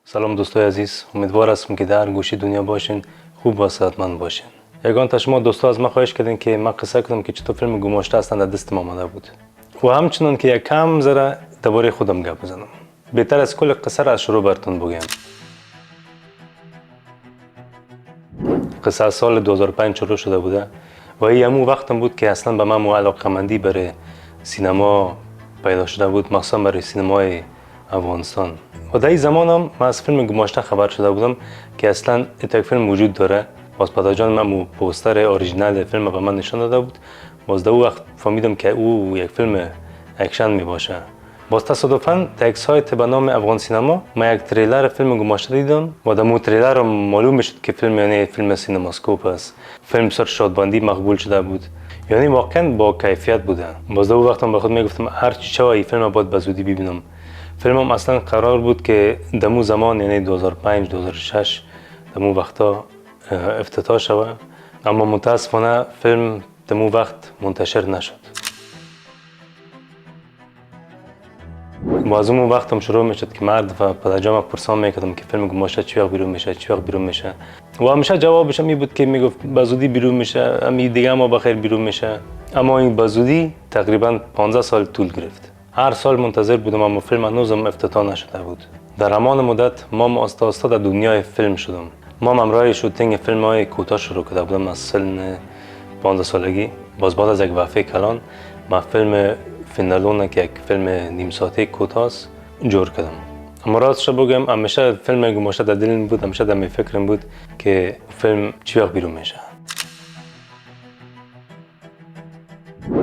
سلام دوستای عزیز، امیدوار هستم که در گوشی دنیا باشین، خوب و صحتمند باشین. یگان تا شما دوستا از ما خواهش کردین که ما قصه کنم که چطور فیلم گماشته هستند در دست ما آمده بود و همچنان که یک کم ذره درباره خودم گپ بزنم. بهتر از کل قصه را از شروع براتون بگم. قصه سال 2005 شروع شده بوده و همون وقتم بود که اصلا به من علاقه‌مندی برای سینما پیدا شده بود، مخصوصا برای سینمای افغانستان. و در این زمان هم من از فیلم گماشته خبر شده بودم که اصلا یک فیلم وجود داره. باز پدرجان من پوستر اوریجینال فیلم به من نشان داده بود. باز در وقت فهمیدم که او یک فیلم اکشن می باشه. باز تصادفاً در یک سایت به نام افغان سینما من یک تریلر فیلم گماشته دیدم و در مو تریلر معلوم شد که فیلم یعنی فیلم سینماسکوپ است. فیلم سر شادباندی مقبول شده بود، یعنی واقعا با کیفیت بوده. باز در وقت به خود میگفتم هر چی چه این فیلم باید به زودی ببینم. فیلمم اصلا قرار بود که دمو زمان یعنی 2005 2006 دمو وقتا افتتاح شود، اما متاسفانه فیلم دمو وقت منتشر نشد. باز اون وقتم شروع میشد که مرد و پدرجام پرسان میکردم که فیلم گماشته چی وقت بیرون میشه، چی وقت بیرون میشه، و همیشه جوابش می بود که میگفت به زودی بیرون میشه، امی دیگه ما بخیر بیرون میشه. اما این به زودی تقریبا 15 سال طول گرفت. هر سال منتظر بودم اما فیلم هنوزم افتتاح نشده بود. در همان مدت ما آستا در دنیای فیلم شدم. ما امرای شوتینگ فیلم های کوتاه شروع کرده بودم از سن 15 سالگی. باز بعد از یک وقفه کلان ما فیلم فینالون که یک فیلم نیم ساعته کوتاه است جور کردم. اما راستش بگم همیشه فیلم گماشته در دلم بود، همیشه در فکرم بود که فیلم چی وقت بیرون میشه.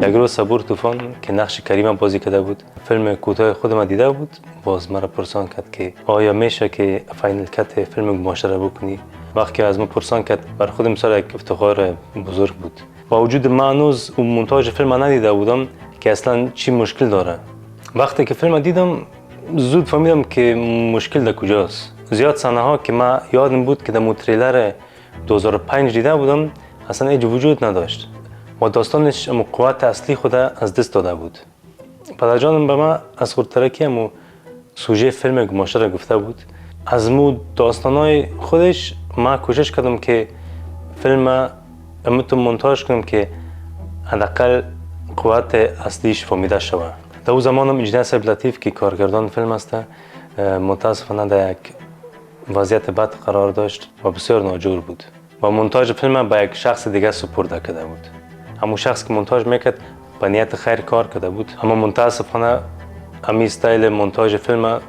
یک روز صبور طوفان که نقش کریم بازی کرده بود فیلم کوتاه خودم دیده بود. باز مرا پرسان کرد که آیا میشه که فاینال کت فیلم گماشته را بکنی. وقتی از ما پرسان کرد بر خودم سر یک افتخار بزرگ بود. با وجود من هنوز اون مونتاژ فیلم ندیده بودم که اصلا چی مشکل داره. وقتی که فیلم دیدم زود فهمیدم که مشکل در کجاست. زیاد صحنه ها که من یادم بود که در تریلر 2005 دیده بودم اصلا هیچ وجود نداشت و داستانش قوت اصلی خود از دست داده بود. پدرجانم به من از خودترکی سوژه فیلم گماشته را گفته بود. از مو داستانای خودش من کوشش کردم که فیلم امتون مونتاژ کنم که حداقل قوت اصلیش فهمیده شود. در اون زمانم انجینیر صاحب لطیف که کارگردان فیلم است متاسفانه در یک وضعیت بد قرار داشت و بسیار ناجور بود و مونتاژ فیلم به یک شخص دیگه سپرده کرده بود. همون شخص که مونتاژ میکرد به نیت خیر کار کرده بود، اما متاسفانه همین استایل مونتاژ فیلم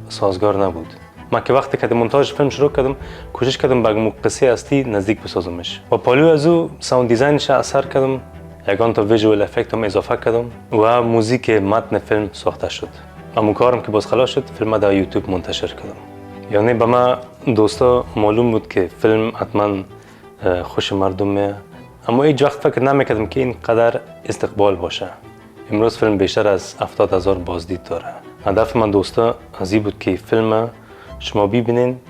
سازگار نبود. من که وقتی که مونتاژ فیلم شروع کردم کوشش کردم به قصه اصلی نزدیک بسازمش و پالو از او ساوند دیزاینش اثر کردم، یگان تا ویژوال افکت هم اضافه کردم و موزیک متن فیلم ساخته شد. اما کارم که باز خلاص شد فیلم در یوتیوب منتشر کردم. یعنی به من دوستا معلوم بود که فیلم حتما خوش مردم میاد، اما هیچ وقت فکر نمیکردم که این قدر استقبال باشه. امروز فیلم بیشتر از 70,000 بازدید داره. هدف من دوستا از این بود که فیلم شما ببینین،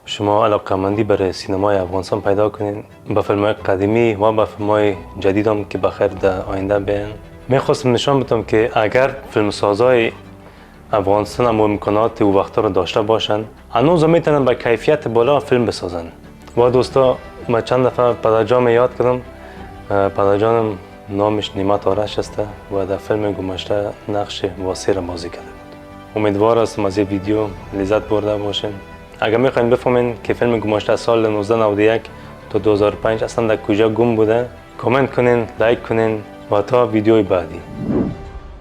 شما علاقه‌مندی برای سینمای افغانستان پیدا کنین، با فیلم‌های قدیمی و با فیلم‌های جدید هم که بخیر در آینده بیان. می‌خواستم نشان بدم که اگر فیلمسازای افغانستان هم امکانات و وقتا رو داشته باشن هنوز میتونن با کیفیت بالا فیلم بسازن. و دوستا من چند دفعه پدرجان یاد کردم. پدرجانم نامش نیمت آرش است و در فیلم گماشته نقش واسیر بازی کرده بود. امیدوار هستم از این ویدیو لذت برده باشین. اگر میخواین بفهمین که فیلم گماشته سال 1991 تا 2005 اصلا در کجا گم بوده، کامنت کنین، لایک کنین و تا ویدیوی بعدی.